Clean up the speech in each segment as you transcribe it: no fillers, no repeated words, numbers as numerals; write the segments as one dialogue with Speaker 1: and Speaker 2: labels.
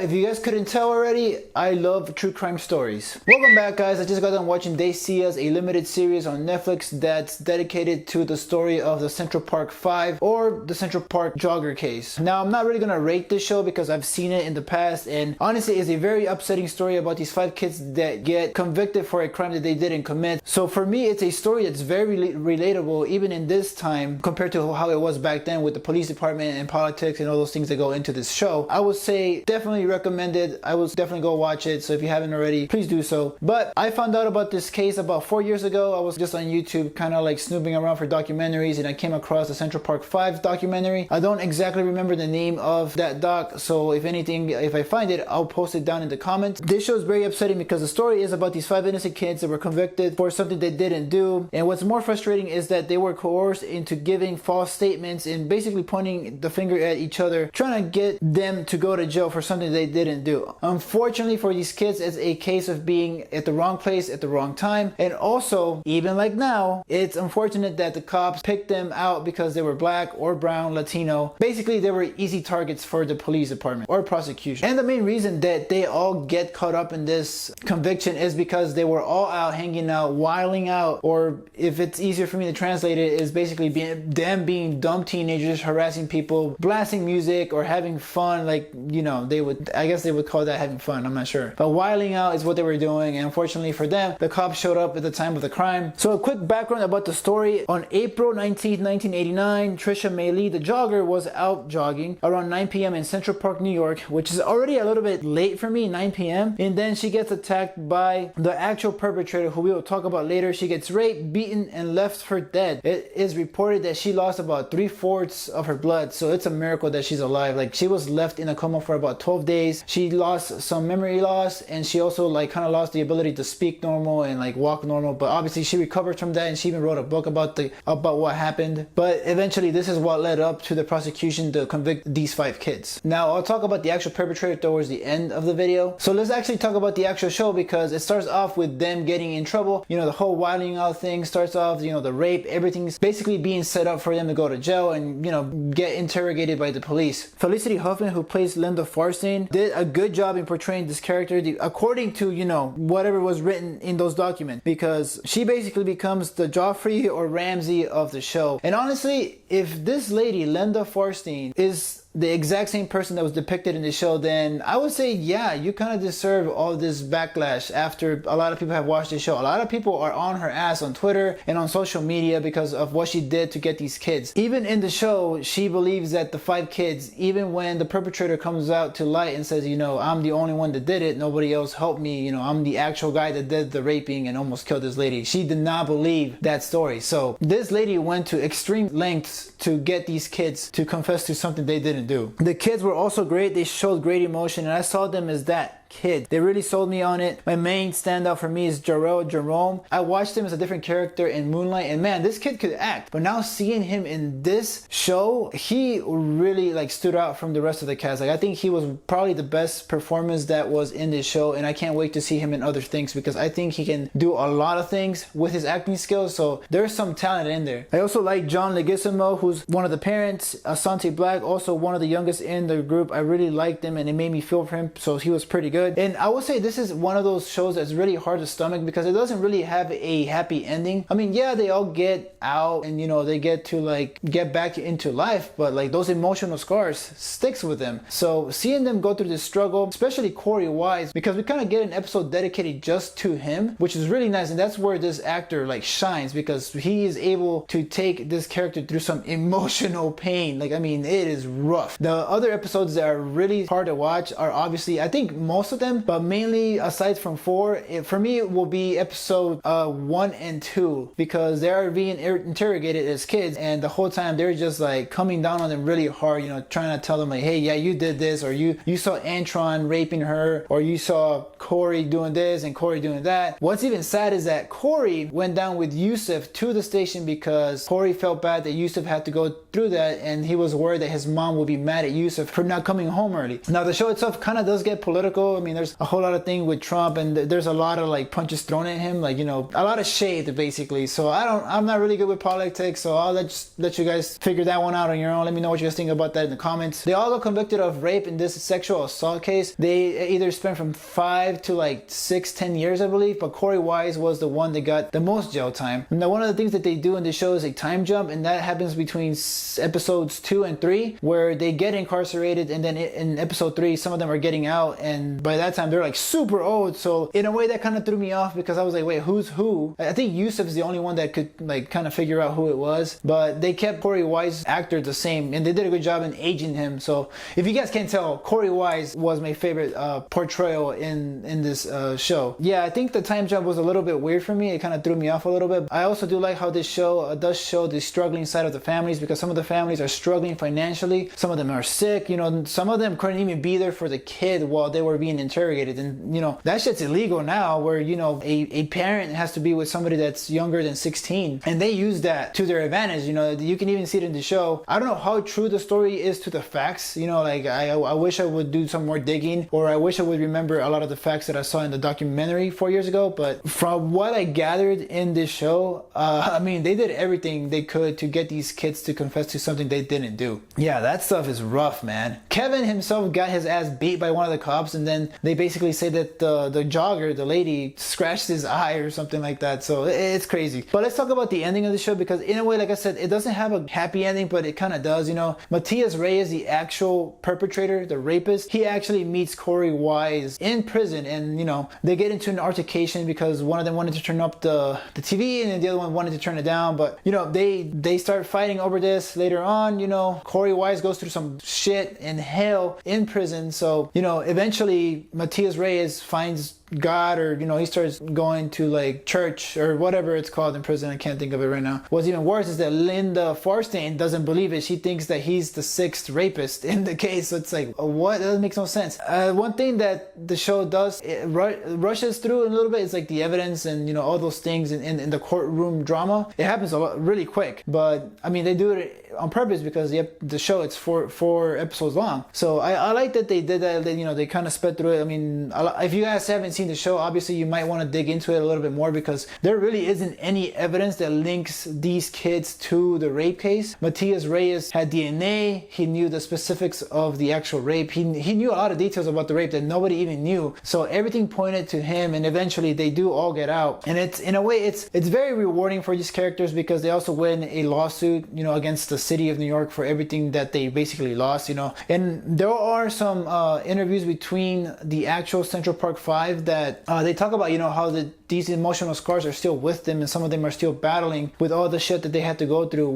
Speaker 1: If you guys couldn't tell already, I love true crime stories. Welcome back, guys. I just got done watching They See Us, a limited series on Netflix that's dedicated to the story of the Central Park 5 or the Central Park jogger case. Now, I'm not really gonna rate this show because I've seen it in the past, and honestly, it's a very upsetting story about these 5 kids that get convicted for a crime that they didn't commit. So for me, it's a story that's very relatable even in this time compared to how it was back then with the police department and politics and all those things that go into this show. I would say definitely recommended. I will definitely go watch it, so if you haven't already, please do so. But I found out about this case about 4 years ago. I was just on YouTube kind of like snooping around for documentaries, and I came across the Central Park 5 documentary. I don't exactly remember the name of that doc, so if anything, if I find it, I'll post it down in the comments. This show is very upsetting because the story is about these 5 innocent kids that were convicted for something they didn't do, and what's more frustrating is that they were coerced into giving false statements and basically pointing the finger at each other, trying to get them to go to jail for something they didn't do. Unfortunately for these kids, it's a case of being at the wrong place at the wrong time, and also, even like now, it's unfortunate that the cops picked them out because they were black or brown, Latino. Basically, they were easy targets for the police department or prosecution. And the main reason that they all get caught up in this conviction is because they were all out hanging out, wilding out, or if it's easier for me to translate it, is basically them being dumb teenagers harassing people, blasting music or having fun. Like, you know, I guess they would call that having fun, I'm not sure. But wilding out is what they were doing, and unfortunately for them, the cops showed up at the time of the crime. So a quick background about the story. On April 19th, 1989, Trisha Maylee, the jogger, was out jogging around 9 p.m. in Central Park, New York, which is already a little bit late for me, 9 p.m. And then she gets attacked by the actual perpetrator, who we will talk about later. She gets raped, beaten, and left for dead. It is reported that she lost about 3/4 of her blood, so it's a miracle that she's alive. Like, she was left in a coma for about 12 days. She lost some memory loss, and she also like kind of lost the ability to speak normal and like walk normal, but obviously she recovered from that, and she even wrote a book about what happened. But eventually this is what led up to the prosecution to convict these 5 kids. Now I'll talk about the actual perpetrator towards the end of the video. So let's actually talk about the actual show, because it starts off with them getting in trouble. You know, the whole wilding out thing starts off, you know, the rape, everything's basically being set up for them to go to jail and, you know, get interrogated by the police. Felicity Huffman, who plays Linda Farstein, did a good job in portraying this character according to, you know, whatever was written in those documents, because she basically becomes the Joffrey or Ramsay of the show. And honestly, if this lady, Linda Farstein, is the exact same person that was depicted in the show, then I would say, yeah, you kind of deserve all this backlash after a lot of people have watched the show. A lot of people are on her ass on Twitter and on social media because of what she did to get these kids. Even in the show, she believes that the 5 kids, even when the perpetrator comes out to light and says, you know, I'm the only one that did it, nobody else helped me, you know, I'm the actual guy that did the raping and almost killed this lady. She did not believe that story. So this lady went to extreme lengths to get these kids to confess to something they didn't do. The kids were also great. They showed great emotion, and I saw them as that kid. They really sold me on it. My main standout for me is Jarrell Jerome. I watched him as a different character in Moonlight, and man, this kid could act. But now seeing him in this show, he really like stood out from the rest of the cast. Like, I think he was probably the best performance that was in this show, and I can't wait to see him in other things, because I think he can do a lot of things with his acting skills. So there's some talent in there. I also like John Leguizamo, who's one of the parents. Asante Black, also one of the youngest in the group. I really liked him, and it made me feel for him, so he was pretty good. And I would say this is one of those shows that's really hard to stomach because it doesn't really have a happy ending. I mean, yeah, they all get out and, you know, they get to like get back into life, but like those emotional scars sticks with them. So seeing them go through this struggle, especially Corey Wise, because we kind of get an episode dedicated just to him, which is really nice. And that's where this actor like shines, because he is able to take this character through some emotional pain. Like, I mean, it is rough. The other episodes that are really hard to watch are obviously, I think most of them, but mainly aside from 4, for me it will be episode 1 and 2, because they are being interrogated as kids, and the whole time they're just like coming down on them really hard, you know, trying to tell them like, hey, yeah, you did this, or you saw Antron raping her, or you saw Corey doing this and Corey doing that. What's even sad is that Corey went down with Yusuf to the station because Corey felt bad that Yusuf had to go through that, and he was worried that his mom would be mad at Yusuf for not coming home early. Now the show itself kind of does get political. I mean, there's a whole lot of things with Trump, and there's a lot of like punches thrown at him, like, you know, a lot of shade basically. So I'm not really good with politics, so I'll let you guys figure that one out on your own. Let me know what you guys think about that in the comments. They all got convicted of rape in this sexual assault case. They either spent from 5 to like 6-10 years, I believe, but Corey Wise was the one that got the most jail time. Now one of the things that they do in the show is a time jump, and that happens between episodes 2 and 3, where they get incarcerated, and then in episode 3 some of them are getting out, and by that time they're like super old. So in a way that kind of threw me off, because I was like, wait, who's who? I think Yusuf is the only one that could like kind of figure out who it was, but they kept Corey Wise's actor the same, and they did a good job in aging him. So if you guys can't tell, Corey Wise was my favorite portrayal in this show. Yeah, I think the time jump was a little bit weird for me. It kind of threw me off a little bit. I also do like how this show does show the struggling side of the families, because some of the families are struggling financially. Some of them are sick. You know, some of them couldn't even be there for the kid while they were being interrogated. And, you know, that shit's illegal now, where, you know, a parent has to be with somebody that's younger than 16. And they use that to their advantage. You know, you can even see it in the show. I don't know how true the story is to the facts. You know, like I wish I would do some more digging, or I wish I would remember a lot of the facts that I saw in the documentary 4 years ago. But from what I gathered in this show, I mean, they did everything they could to get these kids to confess to something they didn't do. Yeah, that stuff is rough, man. Kevin himself got his ass beat by one of the cops, and then they basically say that the jogger, the lady, scratched his eye or something like that. So it's crazy. But let's talk about the ending of the show, because in a way, like I said, it doesn't have a happy ending, but it kind of does. You know, Matias Reyes, the actual perpetrator, the rapist, he actually meets Corey Wise in prison, and, you know, they get into an altercation because one of them wanted to turn up the TV, and then the other one wanted to turn it down. But, you know, they start fighting over this later on. You know, Corey Wise goes through some shit in hell in prison. So, you know, eventually Matias Reyes finds God, or, you know, he starts going to like church or whatever it's called in prison. I can't think of it right now. What's even worse is that Linda Farstein doesn't believe it. She thinks that he's the 6th rapist in the case. So it's like, what? That makes no sense. One thing that the show does, it rushes through a little bit, is like the evidence and, you know, all those things in the courtroom drama. It happens a lot really quick, but I mean, they do it on purpose, because the show, it's four episodes long. So I like that they did that. You know, they kind of sped through it. I mean, if you guys haven't seen the show, obviously you might want to dig into it a little bit more, because there really isn't any evidence that links these kids to the rape case. Matias Reyes had DNA. He knew the specifics of the actual rape. He knew a lot of details about the rape that nobody even knew. So everything pointed to him, and eventually they do all get out. And it's, in a way, it's very rewarding for these characters, because they also win a lawsuit, you know, against the city of New York for everything that they basically lost, you know. And there are some interviews between the actual Central Park 5 that they talk about, you know, how these emotional scars are still with them, and some of them are still battling with all the shit that they had to go through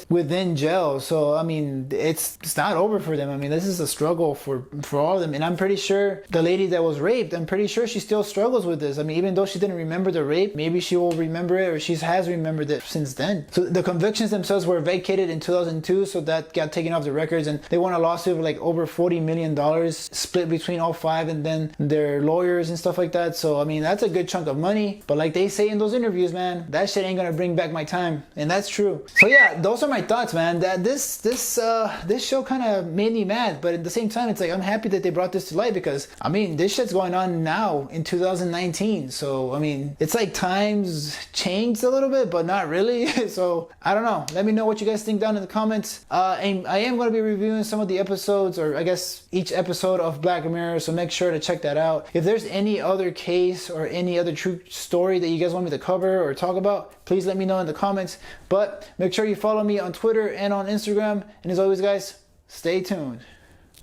Speaker 1: within jail. So I mean, it's not over for them. I mean, this is a struggle for all of them, and I'm pretty sure the lady that was raped, I'm pretty sure she still struggles with this. I mean, even though she didn't remember the rape, maybe she will remember it, or she has remembered it since then. So the convictions themselves were vacated in 2002, so that got taken off the records, and they won a lawsuit of like over $40 million, split between all 5 and then their lawyers and stuff like that. So I mean, that's a good chunk of money. But like they say in those interviews, man, that shit ain't gonna bring back my time, and that's true. So yeah, those are my thoughts, man. That this show kind of made me mad, but at the same time, it's like I'm happy that they brought this to light, because I mean, this shit's going on now in 2019. So I mean, it's like times changed a little bit, but not really. So I don't know. Let me know what you guys think down in the comments. And I am going to be reviewing some of the episodes, or I guess each episode of Black Mirror, so make sure to check that out. If there's any other case or any other true story that you guys want me to cover or talk about, please let me know in the comments. But make sure you follow me on Twitter and on Instagram. And as always, guys, stay tuned.